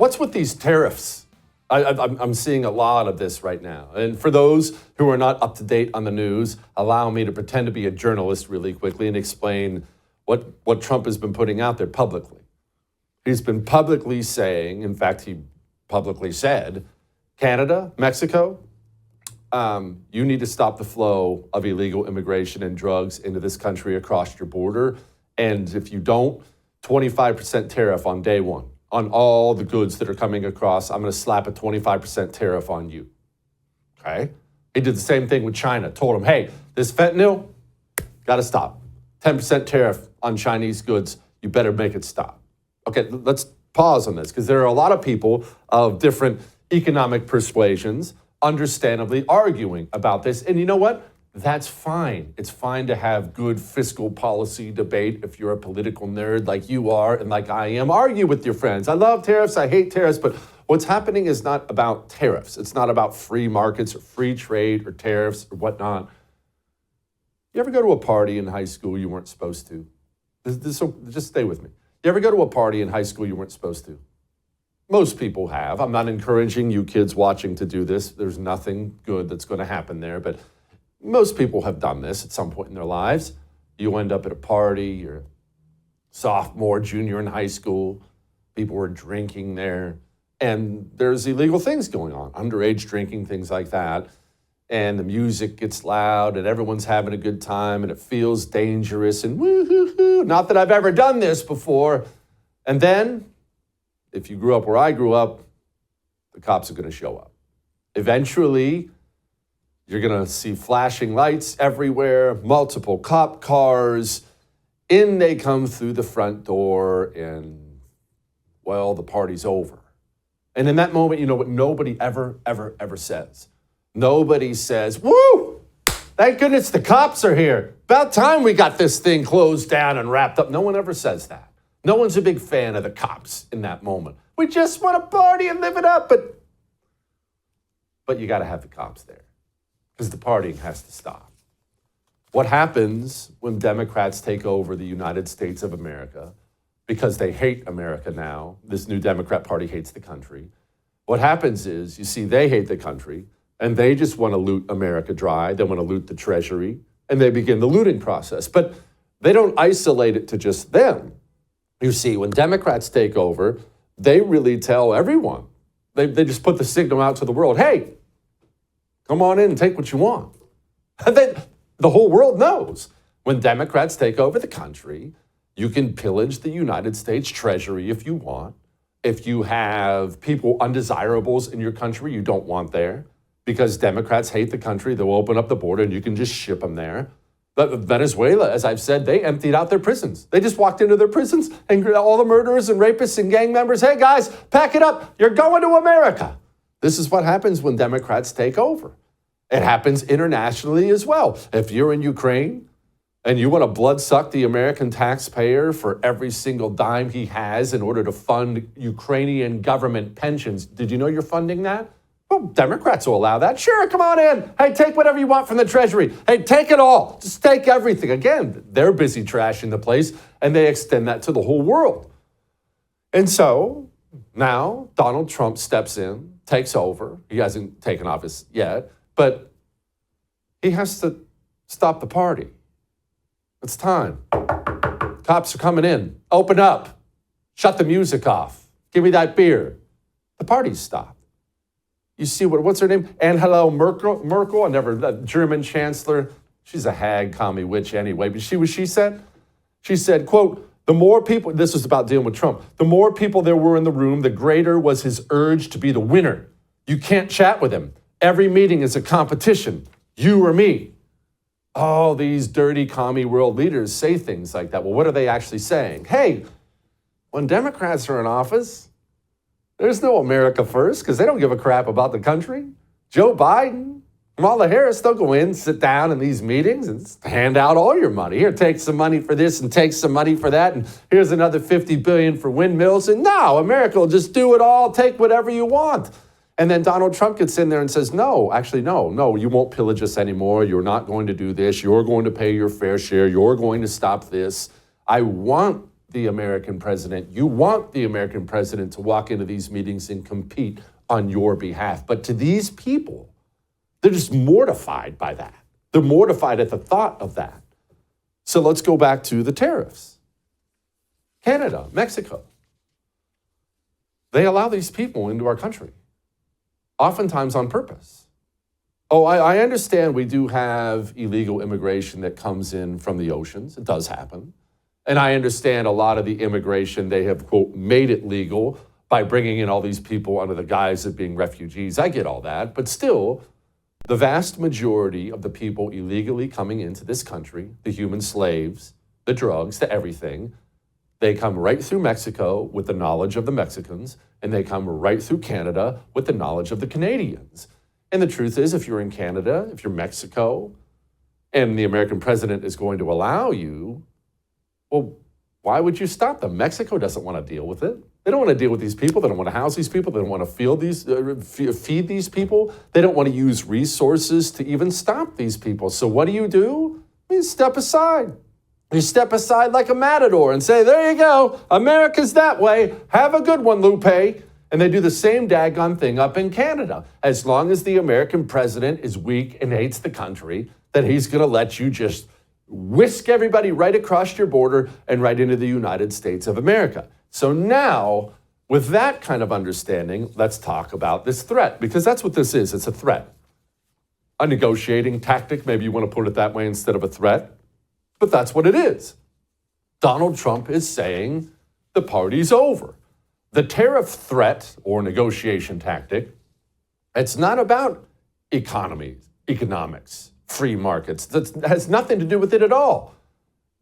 What's with these tariffs? I'm seeing a lot of this right now. And for those who are not up to date on the news, allow me to pretend to be a journalist really quickly and explain what Trump has been putting out there publicly. He's been publicly saying, in fact, he publicly said, Canada, Mexico, you need to stop the flow of illegal immigration and drugs into this country across your border. And if you don't, 25% tariff on day one on all the goods that are coming across. I'm going to slap a 25% tariff on you. Okay? He did the same thing with China. Told him, hey, this fentanyl, got to stop. 10% tariff on Chinese goods. You better make it stop. Okay, let's pause on this because there are a lot of people of different economic persuasions understandably arguing about this. And you know what? That's fine. It's fine to have good fiscal policy debate if you're a political nerd like you are and like I am. Argue with your friends. I love tariffs. I hate tariffs. But what's happening is not about tariffs. It's not about free markets or free trade or tariffs or whatnot. You ever go to a party in high school you weren't supposed to? Just stay with me. You ever go to a party in high school you weren't supposed to? Most people have. I'm not encouraging you kids watching to do this. There's nothing good that's going to happen there. But most people have done this at some point in their lives. You end up at a party, you're a sophomore, junior in high school. People are drinking there. And there's illegal things going on, underage drinking, things like that. And the music gets loud and everyone's having a good time and it feels dangerous and woo-hoo-hoo. Not that I've ever done this before. And then, if you grew up where I grew up, the cops are going to show up. Eventually, you're going to see flashing lights everywhere, multiple cop cars. In they come through the front door and, well, the party's over. And in that moment, you know what nobody ever says? Nobody says, woo, thank goodness the cops are here. About time we got this thing closed down and wrapped up. No one ever says that. No one's a big fan of the cops in that moment. We just want to party and live it up, but you got to have the cops there because the partying has to stop. What happens when Democrats take over the United States of America because they hate America now? This new Democrat Party hates the country. What happens is, you see, they hate the country and they just want to loot America dry. They want to loot the Treasury and they begin the looting process. But they don't isolate it to just them. You see, when Democrats take over, they really tell everyone. They just put the signal out to the world, hey, come on in and take what you want. And then the whole world knows when Democrats take over the country, you can pillage the United States Treasury if you want. If you have people undesirables in your country you don't want there, because Democrats hate the country, they'll open up the border and you can just ship them there. But Venezuela, as I've said, they emptied out their prisons. They just walked into their prisons and all the murderers and rapists and gang members, hey guys, pack it up. You're going to America. This is what happens when Democrats take over. It happens internationally as well. If you're in Ukraine and you want to bloodsuck the American taxpayer for every single dime he has in order to fund Ukrainian government pensions, did you know you're funding that? Well, Democrats will allow that. Sure, come on in. Hey, take whatever you want from the Treasury. Hey, take it all. Just take everything. Again, they're busy trashing the place, and they extend that to the whole world. And so now Donald Trump steps in, takes over. He hasn't taken office yet, but he has to stop the party. It's time. Cops are coming in. Open up. Shut the music off. Give me that beer. The party's stopped. You see what's her name? Angela Merkel, the German chancellor. She's a hag, commie witch anyway. But she said? She said, quote, the more people, this was about dealing with Trump, the more people there were in the room, the greater was his urge to be the winner. You can't chat with him. Every meeting is a competition. You or me. Oh, these dirty commie world leaders say things like that. Well, what are they actually saying? Hey, when Democrats are in office, there's no America first because they don't give a crap about the country. Joe Biden, Kamala Harris, they'll go in, sit down in these meetings and hand out all your money. Here, take some money for this and take some money for that. And here's another $50 billion for windmills. And no, America will just do it all. Take whatever you want. And then Donald Trump gets in there and says, no, you won't pillage us anymore. You're not going to do this. You're going to pay your fair share. You're going to stop this. I want the American president. You want the American president to walk into these meetings and compete on your behalf. But to these people, they're just mortified by that. They're mortified at the thought of that. So let's go back to the tariffs. Canada, Mexico. They allow these people into our country, oftentimes on purpose. Oh, I understand we do have illegal immigration that comes in from the oceans. It does happen. And I understand a lot of the immigration, they have, quote, made it legal by bringing in all these people under the guise of being refugees. I get all that. But still, the vast majority of the people illegally coming into this country, the human slaves, the drugs, the everything, they come right through Mexico with the knowledge of the Mexicans, and they come right through Canada with the knowledge of the Canadians. And the truth is, if you're in Canada, if you're Mexico, and the American president is going to allow you, well, why would you stop them? Mexico doesn't want to deal with it. They don't want to deal with these people. They don't want to house these people. They don't want to feed these people. They don't want to use resources to even stop these people. So what do? You step aside. You step aside like a matador and say, there you go. America's that way. Have a good one, Lupe. And they do the same daggone thing up in Canada. As long as the American president is weak and hates the country, then he's going to let you just whisk everybody right across your border and right into the United States of America. So now, with that kind of understanding, let's talk about this threat, because that's what this is. It's a threat. A negotiating tactic, maybe you want to put it that way instead of a threat, but that's what it is. Donald Trump is saying the party's over. The tariff threat or negotiation tactic, it's not about economics, free markets. That has nothing to do with it at all.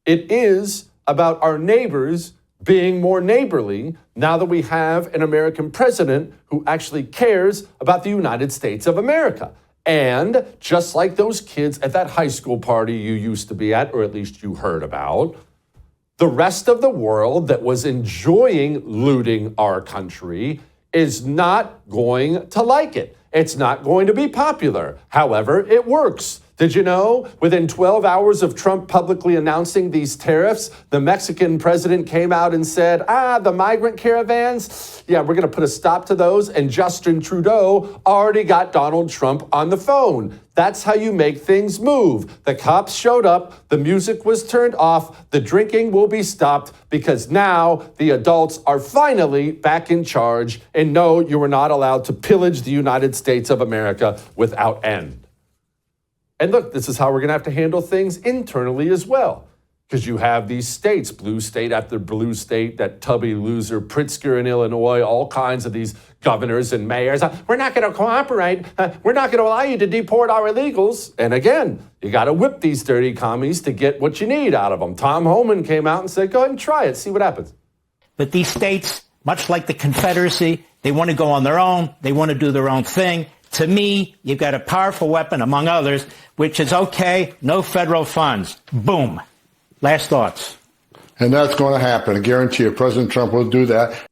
It is about our neighbors being more neighborly now that we have an American president who actually cares about the United States of America. And just like those kids at that high school party you used to be at, or at least you heard about, the rest of the world that was enjoying looting our country is not going to like it. It's not going to be popular. However, it works. Did you know, within 12 hours of Trump publicly announcing these tariffs, the Mexican president came out and said, the migrant caravans, yeah, we're going to put a stop to those. And Justin Trudeau already got Donald Trump on the phone. That's how you make things move. The cops showed up, the music was turned off, the drinking will be stopped because now the adults are finally back in charge. And no, you are not allowed to pillage the United States of America without end. And look, this is how we're going to have to handle things internally as well. Because you have these states, blue state after blue state, that tubby loser, Pritzker in Illinois, all kinds of these governors and mayors. We're not going to cooperate. We're not going to allow you to deport our illegals. And again, you got to whip these dirty commies to get what you need out of them. Tom Homan came out and said, go ahead and try it. See what happens. But these states, much like the Confederacy, they want to go on their own. They want to do their own thing. To me, you've got a powerful weapon, among others, which is, okay, no federal funds. Boom. Last thoughts. And that's going to happen. I guarantee you, President Trump will do that.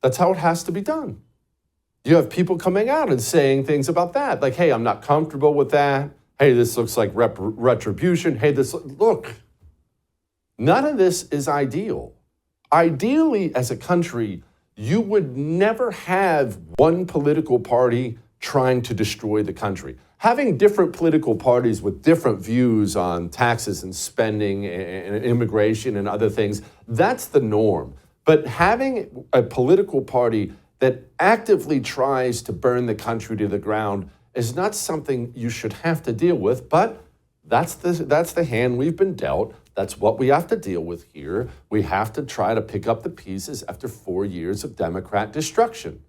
That's how it has to be done. You have people coming out and saying things about that. Like, hey, I'm not comfortable with that. Hey, this looks like retribution. Hey, look, none of this is ideal. Ideally, as a country, you would never have one political party trying to destroy the country. Having different political parties with different views on taxes and spending and immigration and other things, that's the norm. But having a political party that actively tries to burn the country to the ground is not something you should have to deal with, but that's the hand we've been dealt. That's what we have to deal with here. We have to try to pick up the pieces after 4 years of Democrat destruction,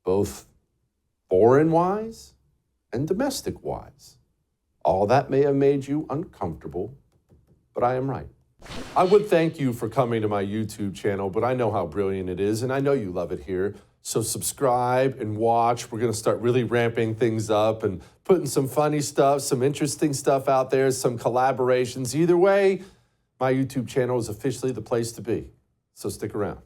both foreign-wise and domestic-wise. All that may have made you uncomfortable, but I am right. I would thank you for coming to my YouTube channel, but I know how brilliant it is, and I know you love it here. So subscribe and watch. We're going to start really ramping things up and putting some funny stuff, some interesting stuff out there, some collaborations. Either way, my YouTube channel is officially the place to be. So stick around.